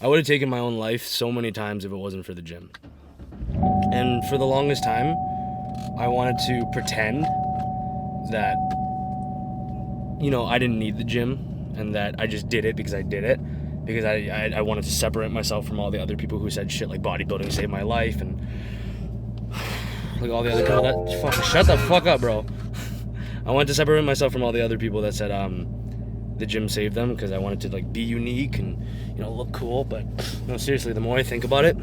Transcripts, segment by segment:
I would have taken my own life so many times if it wasn't for the gym. And for the longest time, I wanted to pretend that, I didn't need the gym and that I just did it because I did it. Because I wanted to separate myself from all the other people who said shit like bodybuilding saved my life and like all the other people that fucking shut the fuck up, bro. I wanted to separate myself from all the other people that said the gym saved them because I wanted to like be unique and look cool. But no, seriously, the more I think about it,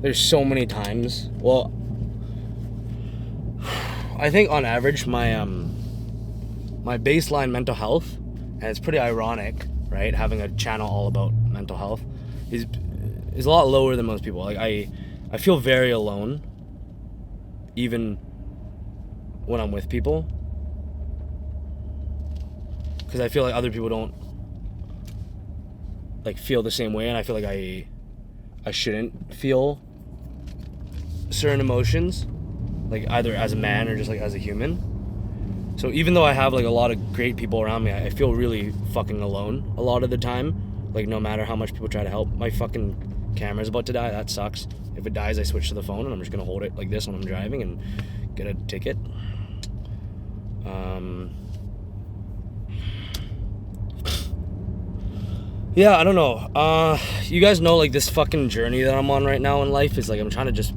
there's so many times. Well, I think on average my baseline mental health, and it's pretty ironic, right? Having a channel all about mental health is a lot lower than most people. Like I feel very alone, even when I'm with people, because I feel like other people don't like feel the same way, and I feel like I shouldn't feel certain emotions, like either as a man or just like as a human. So even though I have like a lot of great people around me, I feel really fucking alone a lot of the time. Like no matter how much people try to help. My fucking camera's about to die. That sucks. If it dies, I switch to the phone and I'm just gonna hold it like this when I'm driving and get a ticket. Yeah, I don't know. You guys know like this fucking journey that I'm on right now in life is like I'm trying to just,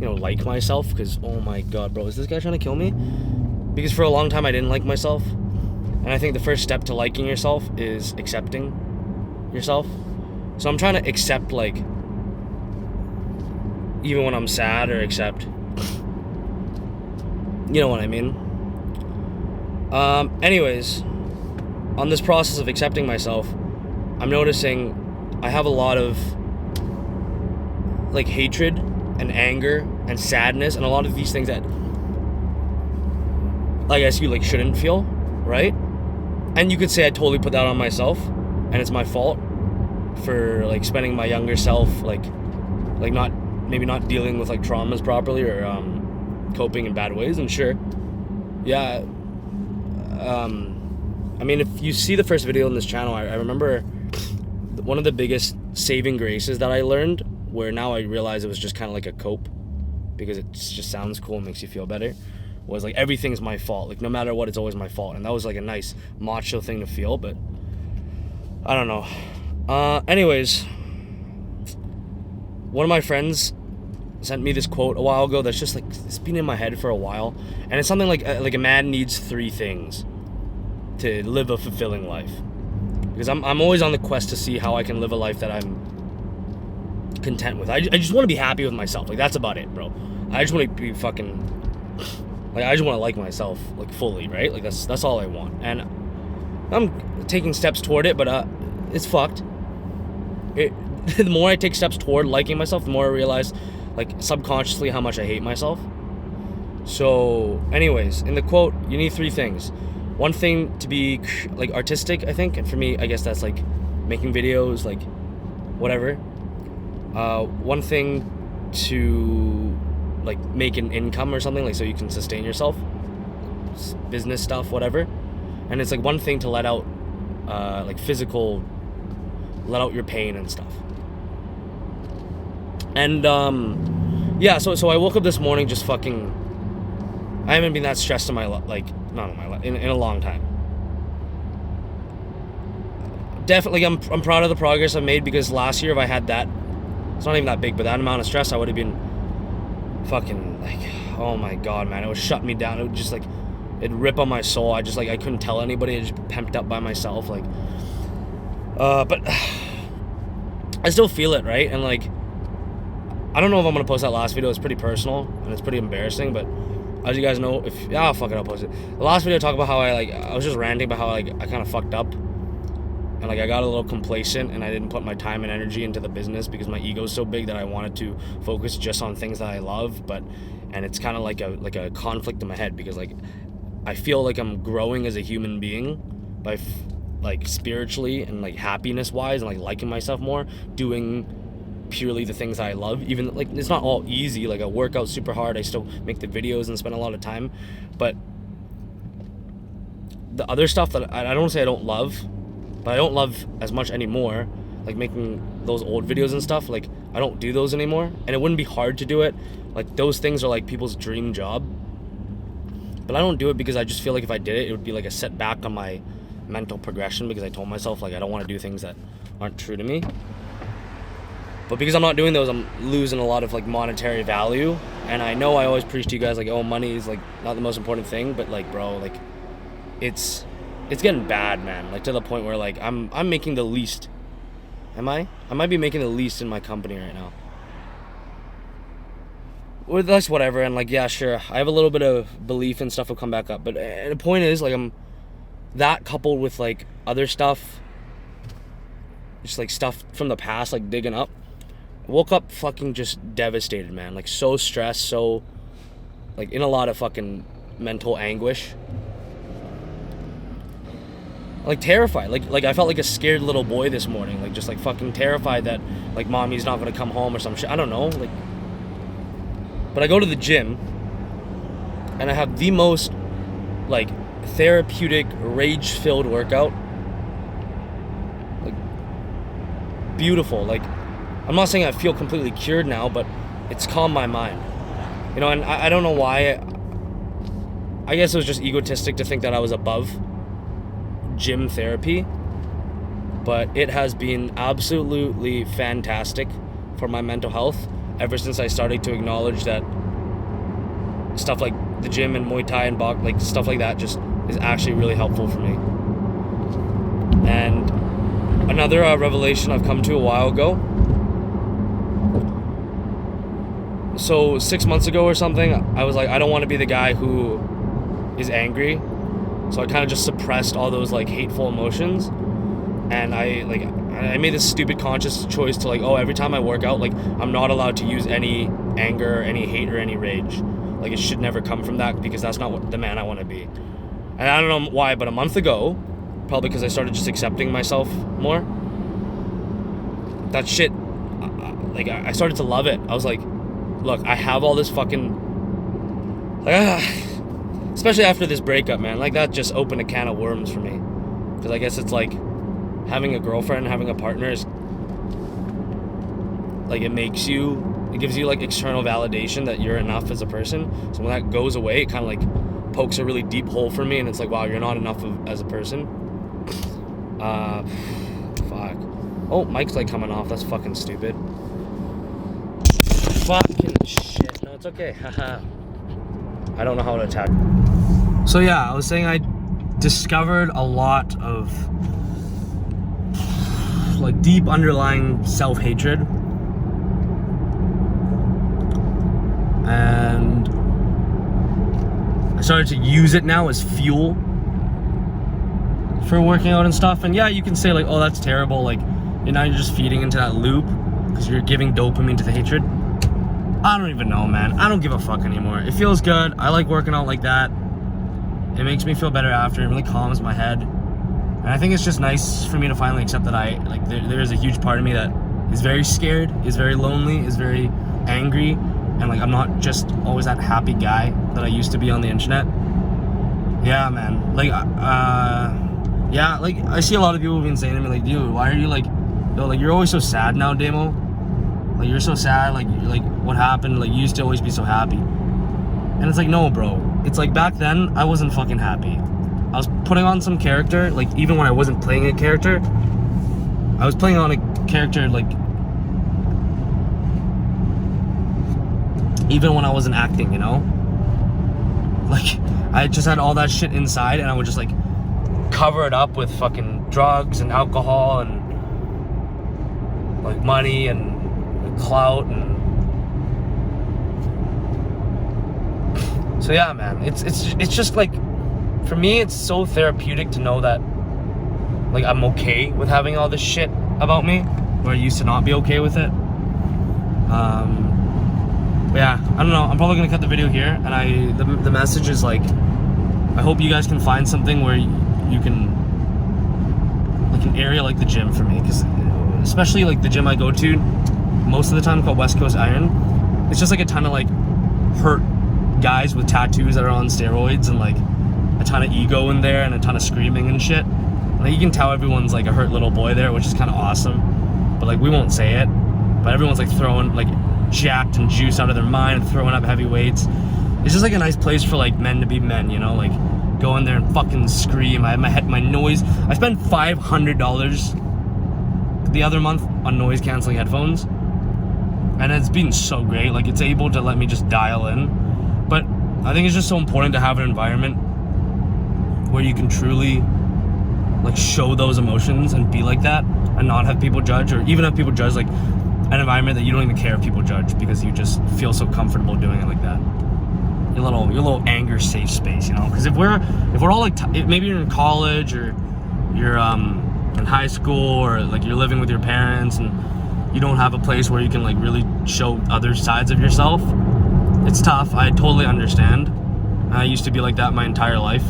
like myself because oh my god, bro, is this guy trying to kill me? Because for a long time I didn't like myself. And I think the first step to liking yourself is accepting yourself. So I'm trying to accept, like, even when I'm sad, or accept, you know what I mean? Anyways, on this process of accepting myself, I'm noticing I have a lot of, like, hatred and anger and sadness and a lot of these things that I guess you like shouldn't feel, right? And you could say I totally put that on myself and it's my fault for like spending my younger self like not dealing with like traumas properly or coping in bad ways. And sure, yeah, I mean, if you see the first video on this channel, I remember one of the biggest saving graces that I learned, where now I realize it was just kind of like a cope because it just sounds cool and makes you feel better, was like everything's my fault. Like no matter what, it's always my fault. And that was like a nice macho thing to feel, but I don't know. Anyways, one of my friends sent me this quote a while ago that's just like, it's been in my head for a while. And it's something like a man needs 3 things to live a fulfilling life. Because I'm always on the quest to see how I can live a life that I'm content with. I just want to be happy with myself. Like that's about it, bro. I just want to be fucking... Like, I just want to like myself, like, fully, right? Like, that's all I want. And I'm taking steps toward it, but it's fucked. The more I take steps toward liking myself, the more I realize, like, subconsciously how much I hate myself. So, anyways, in the quote, you need 3 things. One thing to be, like, artistic, I think. And for me, I guess that's, like, making videos, like, whatever. One thing to... like make an income or something, like so you can sustain yourself, business stuff, whatever. And it's like one thing to let out like physical, let out your pain and stuff. And yeah, so I woke up this morning just fucking, I haven't been that stressed in my life, in a long time. Definitely I'm proud of the progress I've made, because last year if I had that, it's not even that big, but that amount of stress, I would have been fucking like, oh my god, man, it would shut me down. It would just like, it'd rip on my soul. I couldn't tell anybody. I just pumped up by myself, like, but I still feel it, right? And like, I don't know if I'm gonna post that last video. It's pretty personal and it's pretty embarrassing, but as you guys know, fuck it, I'll post it. The last video I talked about how I was just ranting about how I kind of fucked up. And like I got a little complacent and I didn't put my time and energy into the business because my ego's so big that I wanted to focus just on things that I love. And it's kind of like a conflict in my head, because like I feel like I'm growing as a human being by like spiritually and like happiness wise and like liking myself more, doing purely the things I love. Even like it's not all easy. Like I work out super hard. I still make the videos and spend a lot of time, but the other stuff that I don't say I don't love, but I don't love as much anymore, like making those old videos and stuff. Like, I don't do those anymore, and it wouldn't be hard to do it. Like, those things are like people's dream job, but I don't do it because I just feel like if I did it, it would be like a setback on my mental progression, because I told myself like I don't want to do things that aren't true to me. But because I'm not doing those, I'm losing a lot of like monetary value. And I know I always preach to you guys like, oh, money is like not the most important thing, but like, bro, like it's getting bad, man. Like, to the point where like I'm making the least. Am I? I might be making the least in my company right now. Or that's whatever. And like, yeah, sure, I have a little bit of belief and stuff will come back up. But the point is, like, I'm that coupled with like other stuff, just like stuff from the past, like digging up. I woke up fucking just devastated, man. Like, so stressed, so like in a lot of fucking mental anguish. Like, terrified. Like I felt like a scared little boy this morning. Like, just like fucking terrified that like mommy's not gonna come home or some shit. I don't know. Like, but I go to the gym and I have the most like therapeutic, rage-filled workout. Like, beautiful. Like, I'm not saying I feel completely cured now, but it's calmed my mind. You know, and I don't know why. I guess it was just egotistic to think that I was above gym therapy, but it has been absolutely fantastic for my mental health ever since I started to acknowledge that stuff like the gym and Muay Thai and box, like stuff like that, just is actually really helpful for me. And another revelation I've come to a while ago. So 6 months ago or something, I was like, I don't want to be the guy who is angry. So I kind of just suppressed all those like hateful emotions. And I made this stupid conscious choice to like, oh, every time I work out, like, I'm not allowed to use any anger, any hate, or any rage. Like, it should never come from that, because that's not what the man I want to be. And I don't know why, but a month ago, probably because I started just accepting myself more, that shit, like, I started to love it. I was like, look, I have all this fucking, like, especially after this breakup, man, like, that just opened a can of worms for me. Because I guess it's like, having a girlfriend, having a partner is, like, it gives you like external validation that you're enough as a person. So when that goes away, it kind of like pokes a really deep hole for me, and it's like, wow, you're not enough as a person. Fuck. Oh, mic's like coming off. That's fucking stupid. Fucking shit. No, it's okay. Haha. I don't know how to attack. So yeah, I was saying I discovered a lot of like deep underlying self-hatred, and I started to use it now as fuel for working out and stuff. And yeah, you can say like, oh, that's terrible, like, and now you're just feeding into that loop because you're giving dopamine to the hatred. I don't even know, man. I don't give a fuck anymore. It feels good. I like working out like that. It makes me feel better after. It really calms my head. And I think it's just nice for me to finally accept that I, like, there is a huge part of me that is very scared, is very lonely, is very angry, and like, I'm not just always that happy guy that I used to be on the internet. Yeah, man. Like, yeah, like, I see a lot of people have been saying to me, like, dude, why are you like, yo, like, you're always so sad now, Damo. Like, you're so sad, like, what happened? Like, you used to always be so happy. And it's like, no, bro. It's like, back then, I wasn't fucking happy. I was putting on some character, like, even when I wasn't playing a character, I was playing on a character, like, even when I wasn't acting, you know? Like, I just had all that shit inside, and I would just, like, cover it up with fucking drugs and alcohol and, like, money and clout. And so yeah, man, it's just like, for me, it's so therapeutic to know that, like, I'm okay with having all this shit about me, where I used to not be okay with it. But yeah, I don't know. I'm probably gonna cut the video here, and the message is like, I hope you guys can find something where you can, like, an area like the gym for me, because especially like the gym I go to most of the time, called West Coast Iron, it's just like a ton of like hurt guys with tattoos that are on steroids, and like a ton of ego in there, and a ton of screaming and shit. Like, you can tell everyone's like a hurt little boy there, which is kind of awesome. But like, we won't say it. But everyone's like throwing like jacked and juice out of their mind and throwing up heavy weights. It's just like a nice place for like men to be men, you know, like go in there and fucking scream. I have my noise. I spent $500 the other month on noise canceling headphones, and it's been so great. Like, it's able to let me just dial in. But I think it's just so important to have an environment where you can truly like show those emotions and be like that, and not have people judge, or even have people judge, like an environment that you don't even care if people judge because you just feel so comfortable doing it like that. Your little anger safe space, you know. Because if we're all like maybe you're in college, or you're in high school, or like you're living with your parents and you don't have a place where you can like really show other sides of yourself, it's tough. I totally understand. I used to be like that my entire life.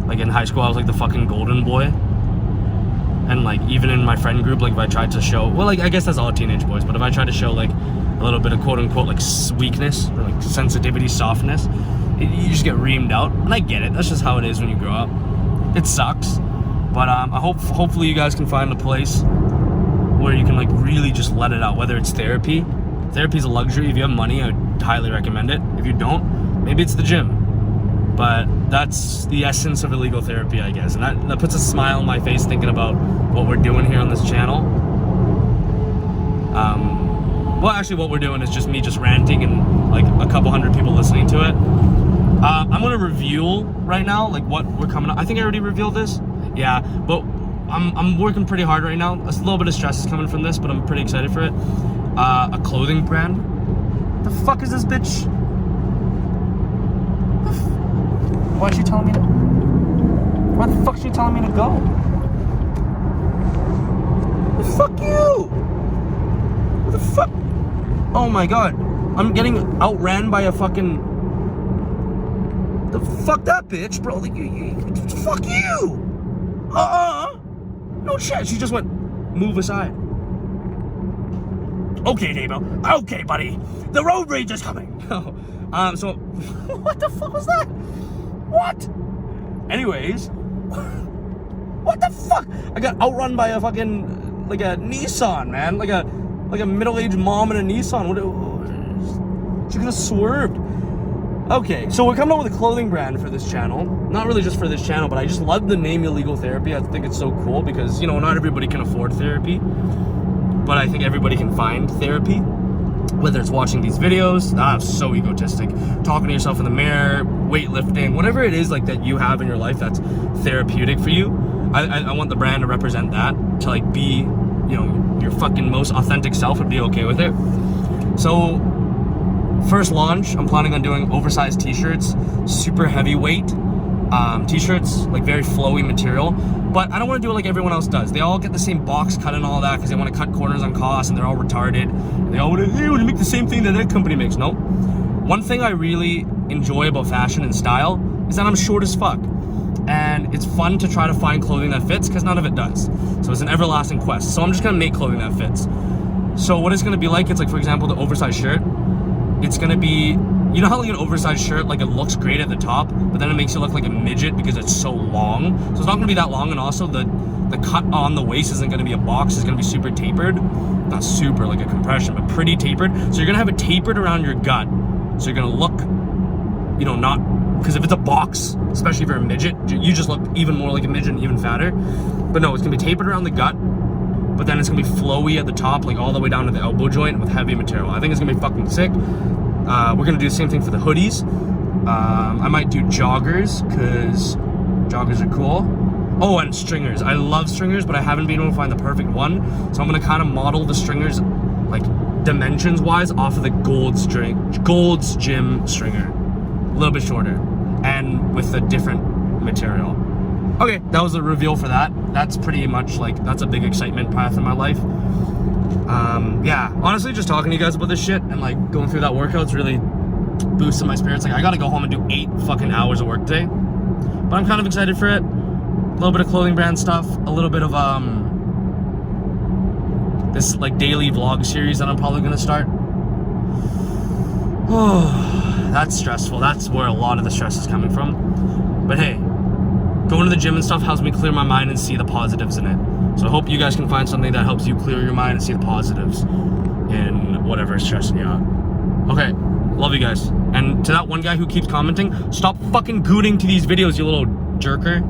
Like in high school, I was like the fucking golden boy. And like even in my friend group, like if I tried to show, well, like I guess that's all teenage boys, but if I tried to show like a little bit of quote unquote like weakness or like sensitivity, softness, you just get reamed out. And I get it. That's just how it is when you grow up. It sucks. But hopefully you guys can find a place where you can like really just let it out, whether it's therapy. Therapy's a luxury. If you have money, I would highly recommend it. If you don't, maybe it's the gym. But that's the essence of illegal therapy, I guess. And that puts a smile on my face thinking about what we're doing here on this channel. Well, actually what we're doing is just me just ranting and like a couple hundred people listening to it. I'm gonna reveal right now like what we're coming up. I think I already revealed this. Yeah, but I'm working pretty hard right now. A little bit of stress is coming from this, but I'm pretty excited for it. A clothing brand. The fuck is this bitch? Why is she telling me to? Why the fuck is she telling me to go? Fuck you! What the fuck? Oh my god. I'm getting outran by a fucking... The fuck that bitch, bro. Like, fuck you! No shit. She just went, move aside. Okay, Davo. Okay, buddy. The road rage is coming. So, what the fuck was that? What? Anyways, what the fuck? I got outrun by a fucking, like a Nissan, man. Like a middle-aged mom in a Nissan. What? She could have swerved. Okay, so we're coming up with a clothing brand for this channel. Not really just for this channel, but I just love the name Illegal Therapy. I think it's so cool because, you know, not everybody can afford therapy, but I think everybody can find therapy. Whether it's watching these videos, so egotistic, talking to yourself in the mirror, weightlifting, whatever it is like that you have in your life that's therapeutic for you. I want the brand to represent that, to like be, you know, your fucking most authentic self and be okay with it. So first launch, I'm planning on doing oversized t-shirts, super heavyweight t-shirts, like very flowy material. But I don't want to do it like everyone else does. They all get the same box cut and all that because they want to cut corners on costs, and they're all retarded. And they all want to make the same thing that company makes. Nope. One thing I really enjoy about fashion and style is that I'm short as fuck. And it's fun to try to find clothing that fits because none of it does. So it's an everlasting quest. So I'm just going to make clothing that fits. So what it's going to be like, it's like, for example, the oversized shirt. It's going to be, you know how like an oversized shirt, like it looks great at the top, but then it makes you look like a midget because it's so long. So it's not going to be that long, and also the cut on the waist isn't going to be a box. It's going to be super tapered. Not super like a compression, but pretty tapered. So you're going to have it tapered around your gut. So you're going to look, you know, not, because if it's a box, especially if you're a midget, you just look even more like a midget and even fatter. But no, it's going to be tapered around the gut, but then it's going to be flowy at the top, like all the way down to the elbow joint with heavy material. I think it's going to be fucking sick. We're going to do the same thing for the hoodies. I might do joggers, because joggers are cool. Oh, and stringers. I love stringers, but I haven't been able to find the perfect one. So I'm going to kind of model the stringers, like dimensions-wise, off of the Gold's Gym stringer. A little bit shorter, and with a different material. Okay, that was a reveal for that. That's pretty much like, that's a big excitement path in my life. Yeah, honestly, just talking to you guys about this shit and like going through that workout's really boosting my spirits. Like, I gotta go home and do 8 fucking hours of work today, but I'm kind of excited for it. A little bit of clothing brand stuff, a little bit of this like daily vlog series that I'm probably gonna start. Oh, that's stressful. That's where a lot of the stress is coming from. But hey, going to the gym and stuff helps me clear my mind and see the positives in it. So I hope you guys can find something that helps you clear your mind and see the positives in whatever is stressing you out. Okay, love you guys. And to that one guy who keeps commenting, stop fucking gooting to these videos, you little jerker.